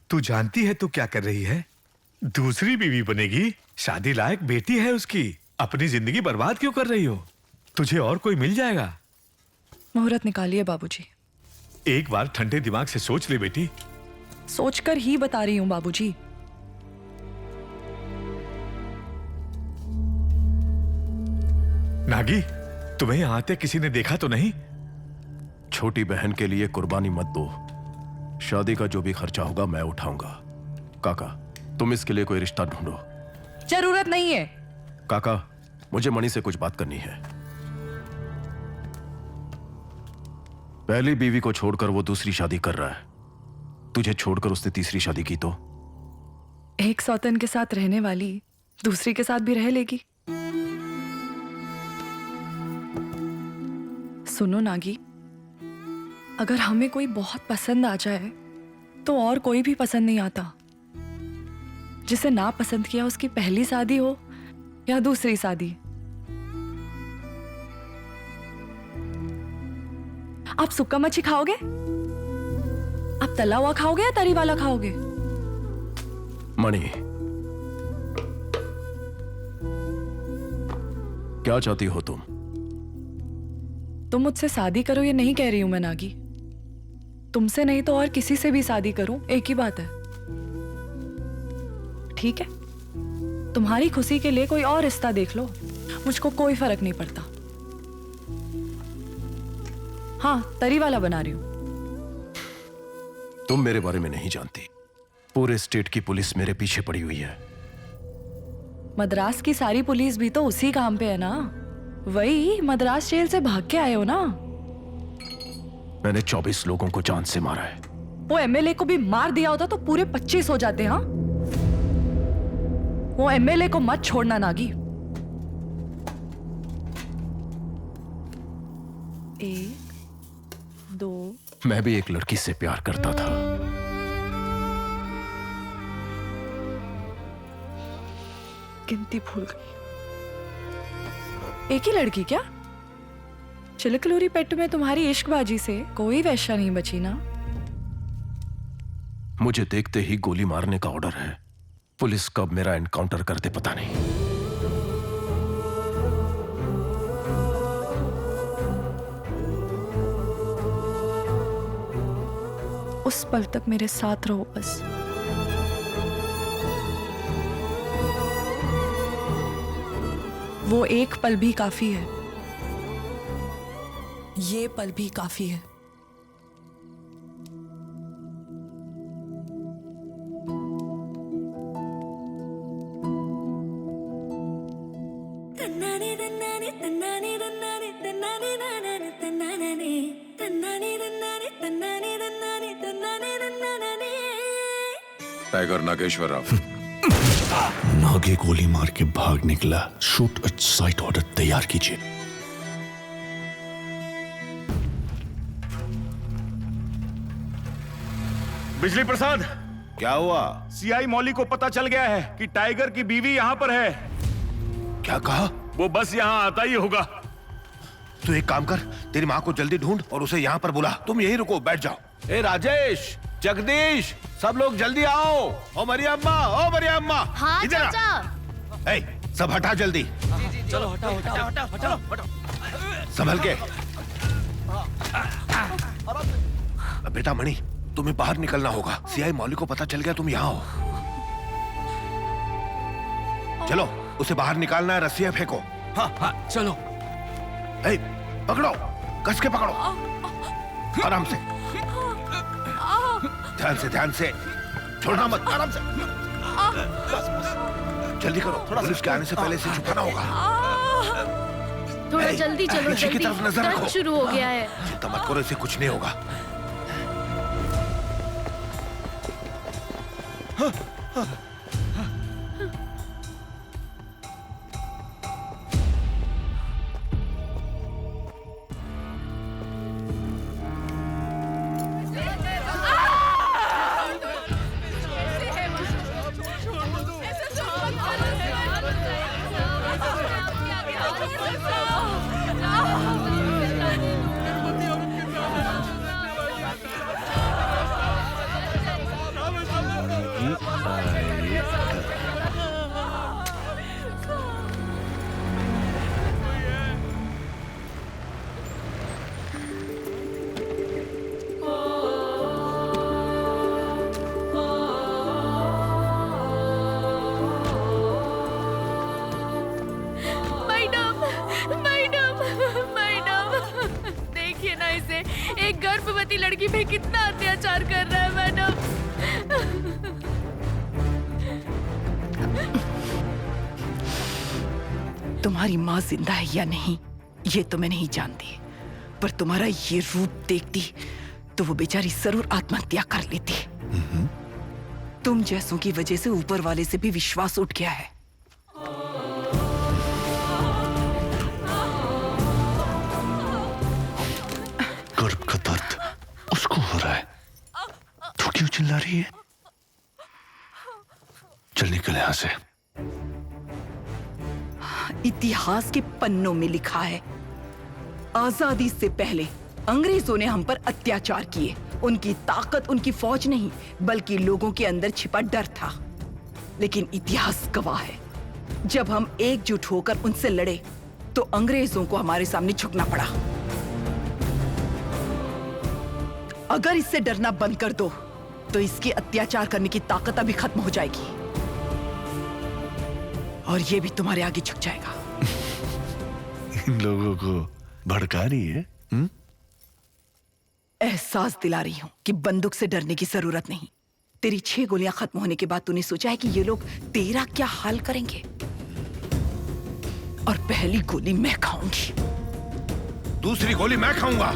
तू जानती है तू क्या कर रही है? दूसरी बीवी बनेगी, शादी लायक बेटी है उसकी। अपनी जिंदगी बर्बाद क्यों कर रही हो? तुझे और कोई मिल जाएगा। मुहूर्त निकालिए बाबूजी। एक बार ठंडे दिमाग से सोच ले बेटी। सोचकर ही बता रही हूँ बाबूजी। नागी, तुम्हें यहाँ आते किसी ने देखा तो नहीं? छोटी बहन के लिए कुर्बानी मत दो। शादी का जो भी खर्चा होगा मैं उठाऊंगा। काका, तुम इसके लिए कोई रिश्ता ढूंढो। जरूरत नहीं है। काका, मुझे मणि से कुछ बात करनी है। पहली बीवी को छोड़कर वो दूसरी शादी कर रहा है। तुझे छोड़कर उसने तीसरी शादी की तो? एक सौतन के साथ रहने वाली दूसरी के साथ भी रह लेगी। सुनो नागी, अगर हमें कोई बहुत पसंद आ जाए तो और कोई भी पसंद नहीं आता। जिसे ना पसंद किया उसकी पहली शादी हो या दूसरी शादी। आप सुक्का मच्छी खाओगे? आप तला हुआ खाओगे या तरी वाला खाओगे? मणि, क्या चाहती हो तुम? तुम मुझसे शादी करो ये नहीं कह रही हूं मैं नागी। तुमसे नहीं तो और किसी से भी शादी करूं, एक ही बात है। ठीक है, तुम्हारी खुशी के लिए कोई और रिश्ता देख लो, मुझको कोई फर्क नहीं पड़ता। हाँ, तरी वाला बना रही हूं। तुम मेरे बारे में नहीं जानती। पूरे स्टेट की पुलिस मेरे पीछे पड़ी हुई है। मद्रास की सारी पुलिस भी तो उसी काम पे है ना। वही मद्रास जेल से भाग के आए हो ना। मैंने 24 लोगों को जान से मारा है। वो एमएलए को भी मार दिया होता तो पूरे 25 हो जाते। हाँ, वो एमएलए को मत छोड़ना नागी। 1 2 मैं भी एक लड़की से प्यार करता था। गिनती भूल गई। एक ही लड़की क्या? चिलकलूरी पेट में तुम्हारी इश्कबाजी से कोई वैश्या नहीं बची ना। मुझे देखते ही गोली मारने का ऑर्डर है। पुलिस कब मेरा एनकाउंटर कर दे पता नहीं। उस पल तक मेरे साथ रहो बस। वो एक पल भी काफी है। ये पल भी काफी है। टाइगर नागेश्वर राव। नागे गोली मार के भाग निकला। शूट एट साइट ऑर्डर तैयार कीजिए। बिजली प्रसाद, क्या हुआ? सीआई मौली को पता चल गया है कि टाइगर की बीवी यहाँ पर है। क्या कहा? वो बस यहाँ आता ही होगा। तू एक काम कर, तेरी माँ को जल्दी ढूंढ और उसे यहाँ पर बुला। तुम यहीं रुको, बैठ जाओ। ए राजेश, जगदीश, सब लोग जल्दी आओ। ओ मरियम्मा, ओ मरियम्मा। हाँ इधर आ। चाचा। ए, सब हटा जल्दी। चलो हटाओ। संभल के। बेटा मणि, तुम्हें बाहर निकलना होगा। सीआई मौली को पता चल गया तुम यहाँ हो। चलो, उसे बाहर निकालना है। रस्सियां फेंको। हाँ, चलो। ए, पकड़ो, कस के पकड़ो। आराम से, ध्यान से, छोड़ना मत। आराम से, जल्दी करो। पुलिस के आने से पहले इसे छुपाना होगा। थोड़ा जल्दी चलो, नशे की जल्दी। तरफ नजर दर्द रखो। शुरू हो गया है। चिंता मत करो, इसे कुछ नहीं होगा। मैडम मैडम मैडम, देखिए ना इसे, एक गर्भवती लड़की पे कितना अत्याचार कर रहा है मैडम। तुम्हारी माँ जिंदा है या नहीं ये तो मैं नहीं जानती, पर तुम्हारा ये रूप देखती तो वो बेचारी जरूर आत्महत्या कर लेती। तुम जैसों की वजह से ऊपर वाले से भी विश्वास उठ गया है। गर्भ का दर्द उसको हो रहा है, तू क्यों चिल्ला रही है? चल निकल यहां से। इतिहास के पन्नों में लिखा है, आजादी से पहले अंग्रेजों ने हम पर अत्याचार किए। उनकी ताकत उनकी फौज नहीं बल्कि लोगों के अंदर छिपा डर था। लेकिन इतिहास गवाह है, जब हम एकजुट होकर उनसे लड़े तो अंग्रेजों को हमारे सामने झुकना पड़ा। अगर इससे डरना बंद कर दो तो इसकी अत्याचार करने की ताकत अभी खत्म हो जाएगी और ये भी तुम्हारे आगे झुक जाएगा। इन लोगों को भड़का रही है? एहसास दिला रही हूं कि बंदूक से डरने की जरूरत नहीं। तेरी 6 गोलियां खत्म होने के बाद तूने सोचा है कि ये लोग तेरा क्या हाल करेंगे, और पहली गोली मैं खाऊंगी, दूसरी गोली मैं खाऊंगा,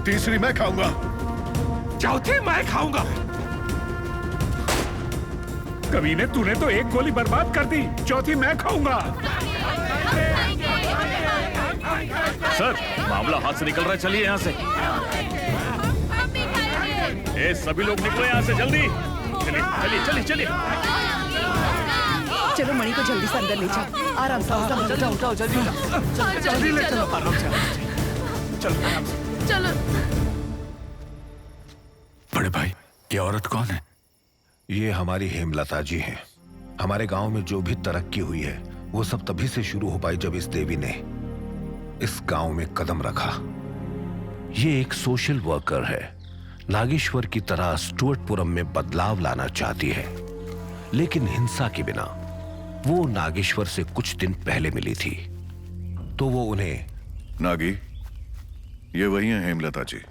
तीसरी मैं खाऊंगा, चौथी मैं खाऊंगा। कमीने, तूने तो एक गोली बर्बाद कर दी, चौथी मैं खाऊंगा। सर, मामला हाथ से निकल रहा है, चलिए यहाँ से। ए, सभी लोग निकलो यहाँ से जल्दी। चलिए चलिए चलिए चलिए। चलो मणि को जल्दी से अंदर ले जाओ। आराम से उठाओ, जल्दी ले चलो, चलो। बड़े भाई, ये औरत कौन है? ये हमारी हेमलता जी हैं। हमारे गांव में जो भी तरक्की हुई है वो सब तभी से शुरू हो पाई जब इस देवी ने इस गांव में कदम रखा। ये एक सोशल वर्कर है, नागेश्वर की तरह स्टुअर्टपुरम में बदलाव लाना चाहती है, लेकिन हिंसा के बिना। वो नागेश्वर से कुछ दिन पहले मिली थी तो वो उन्हें नागी, ये वही है हेमलता जी,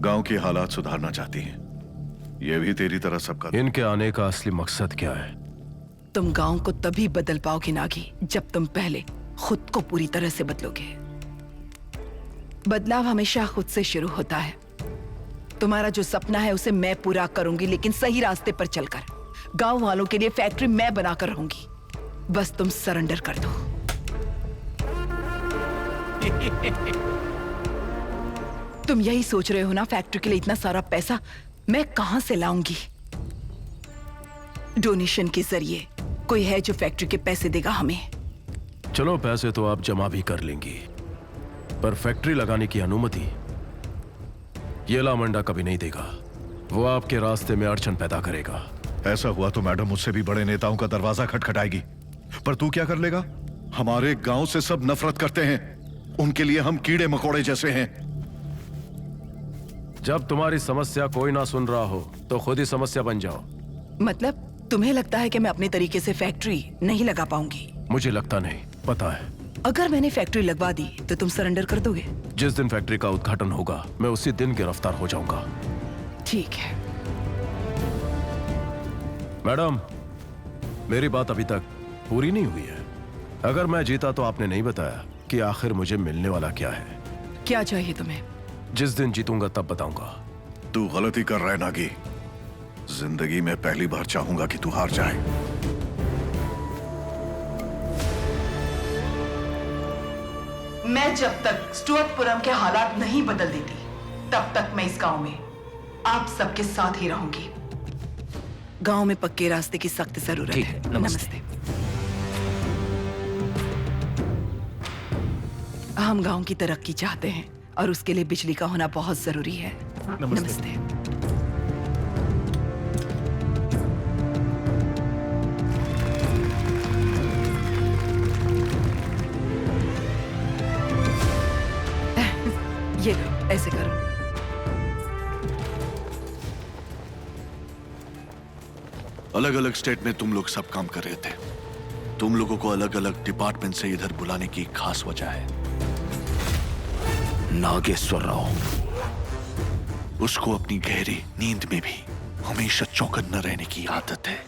गांव की हालात सुधारना चाहती हैं। ये भी तेरी तरह सबका। इनके आने का असली मकसद क्या है? तुम गांव को तभी बदल पाओगे नागी जब तुम पहले खुद को पूरी तरह से बदलोगे। बदलाव हमेशा खुद से शुरू होता है। तुम्हारा जो सपना है उसे मैं पूरा करूंगी, लेकिन सही रास्ते पर चलकर। गांव वालों के लिए फैक्ट्री मैं बनाकर रहूंगी, बस तुम सरेंडर कर दो। तुम यही सोच रहे हो ना, फैक्ट्री के लिए इतना सारा पैसा मैं कहां से लाऊंगी? डोनेशन के जरिए कोई है जो फैक्ट्री के पैसे देगा हमें। चलो, पैसे तो आप जमा भी कर लेंगी, पर फैक्ट्री लगाने की अनुमति ये लामंडा कभी नहीं देगा। वो आपके रास्ते में अड़चन पैदा करेगा। ऐसा हुआ तो मैडम मुझसे भी बड़े नेताओं का दरवाजा खटखटाएगी। पर तू क्या कर लेगा? हमारे गांव से सब नफरत करते हैं, उनके लिए हम कीड़े मकोड़े जैसे हैं। जब तुम्हारी समस्या कोई ना सुन रहा हो तो खुद ही समस्या बन जाओ। मतलब तुम्हें लगता है कि मैं अपने तरीके से फैक्ट्री नहीं लगा पाऊंगी? मुझे लगता नहीं, पता है। अगर मैंने फैक्ट्री लगवा दी तो तुम सरेंडर कर दोगे? जिस दिन फैक्ट्री का उद्घाटन होगा मैं उसी दिन गिरफ्तार हो जाऊंगा। ठीक है। मैडम, मेरी बात अभी तक पूरी नहीं हुई है। अगर मैं जीता तो आपने नहीं बताया कि आखिर मुझे मिलने वाला क्या है। क्या चाहिए तुम्हें? जिस दिन जीतूंगा तब बताऊंगा। तू गलती कर रहा है नागी। जिंदगी में पहली बार चाहूंगा कि तू हार जाए। मैं जब तक स्टुअर्टपुरम के हालात नहीं बदल देती तब तक मैं इस गांव में आप सबके साथ ही रहूंगी। गांव में पक्के रास्ते की सख्त जरूरत है। नमस्ते। हम गांव की तरक्की चाहते हैं और उसके लिए बिजली का होना बहुत जरूरी है। नमस्ते। अलग अलग स्टेट में तुम लोग सब काम कर रहे थे। तुम लोगों को अलग अलग डिपार्टमेंट से इधर बुलाने की खास वजह है। नागेश्वर राव, उसको अपनी गहरी नींद में भी हमेशा चौकन्ना रहने की आदत है।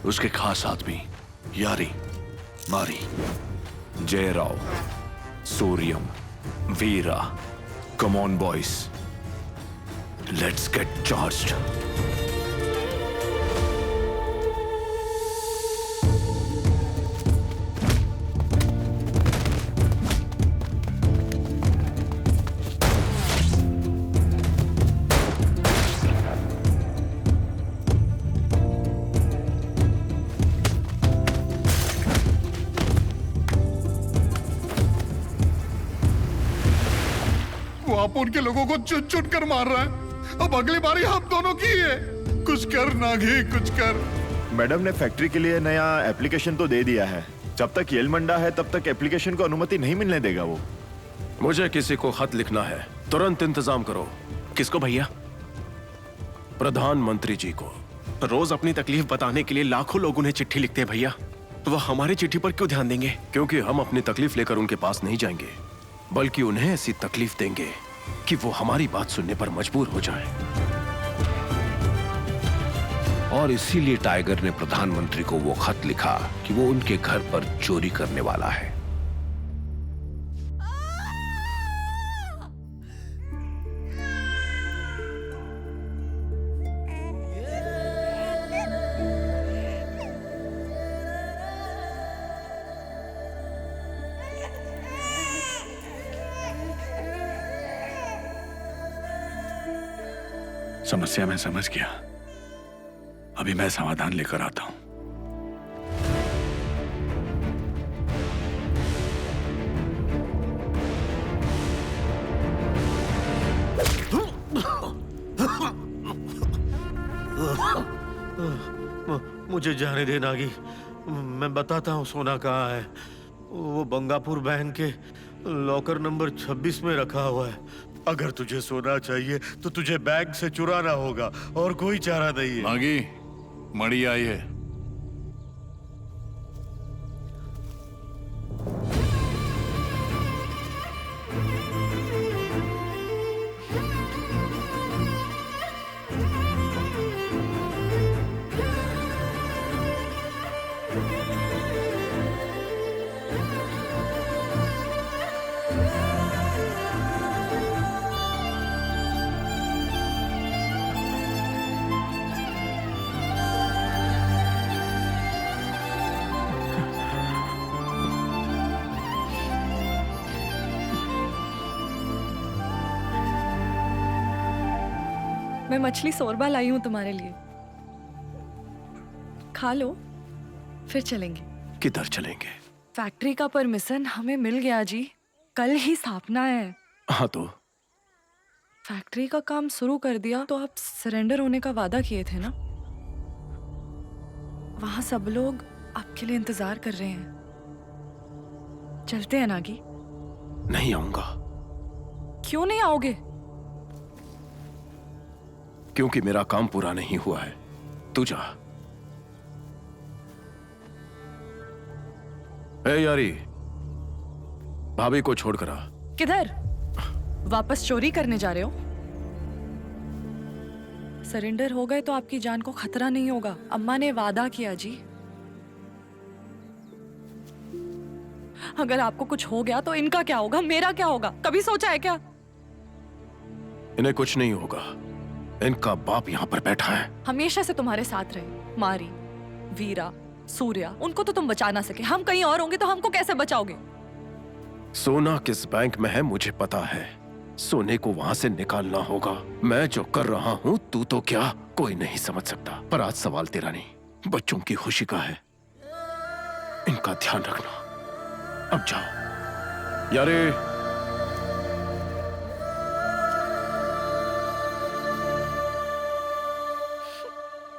उसके खास आदमी यारी मारी, Jayarao, Suryam, Veera, come on boys, let's get charged. आप उनके लोगों को चुन चुन कर मार रहा है। अब अगली बारी हम दोनों की है। कुछ कर नागी, कुछ कर। मैडम ने फैक्ट्री के लिए नया एप्लीकेशन तो दे दिया है। जब तक येलमंडा है तब तक एप्लीकेशन को अनुमति नहीं मिलने देगा वो। मुझे किसी को खत लिखना है, तुरंत इंतजाम करो। किसको भैया? प्रधानमंत्री जी को। रोज अपनी तकलीफ बताने के लिए लाखों लोग उन्हें चिट्ठी लिखते हैं भैया, तो वह हमारी चिट्ठी पर क्यों ध्यान देंगे? क्योंकि हम अपनी तकलीफ लेकर उनके पास नहीं जाएंगे, बल्कि उन्हें ऐसी तकलीफ देंगे कि वो हमारी बात सुनने पर मजबूर हो जाएं। और इसीलिए टाइगर ने प्रधानमंत्री को वो खत लिखा कि वो उनके घर पर चोरी करने वाला है। समस्या मैं समझ गया, अभी मैं समाधान लेकर आता हूं। मुझे जाने दे नागी, मैं बताता हूँ सोना कहाँ है। वो बंगापुर बैंक के लॉकर नंबर 26 में रखा हुआ है। अगर तुझे सोना चाहिए तो तुझे बैंक से चुराना होगा, और कोई चारा नहीं है। नागी, मणि आई है। मैं मछली शोरबा लाई हूं तुम्हारे लिए, खा लो फिर चलेंगे। किधर चलेंगे? फैक्ट्री का परमिशन हमें मिल गया जी, कल ही स्थापना है। हाँ तो फैक्ट्री का काम शुरू कर दिया तो आप सरेंडर होने का वादा किए थे ना। वहां सब लोग आपके लिए इंतजार कर रहे हैं। चलते हैं नागी। नहीं आऊंगा। क्यों नहीं आओगे? क्योंकि मेरा काम पूरा नहीं हुआ है। तू जा। ए यारी, भाभी को छोड़कर आ। किधर? वापस चोरी करने जा रहे हो? सरेंडर हो गए तो आपकी जान को खतरा नहीं होगा। अम्मा ने वादा किया जी। अगर आपको कुछ हो गया तो इनका क्या होगा, मेरा क्या होगा? कभी सोचा है क्या? इन्हें कुछ नहीं होगा। इनका बाप यहाँ पर बैठा है। हमेशा से तुम्हारे साथ रहे। मारी, वीरा, सूर्या, उनको तो तुम बचा ना सके। हम कहीं और होंगे तो हमको कैसे बचाओगे? सोना किस बैंक में है मुझे पता है। सोने को वहां से निकालना होगा। मैं जो कर रहा हूँ तू तो क्या कोई नहीं समझ सकता। पर आज सवाल तेरा नहीं, बच्चों की खुशी का है। इनका ध्यान रखना। अब जाओ यारे।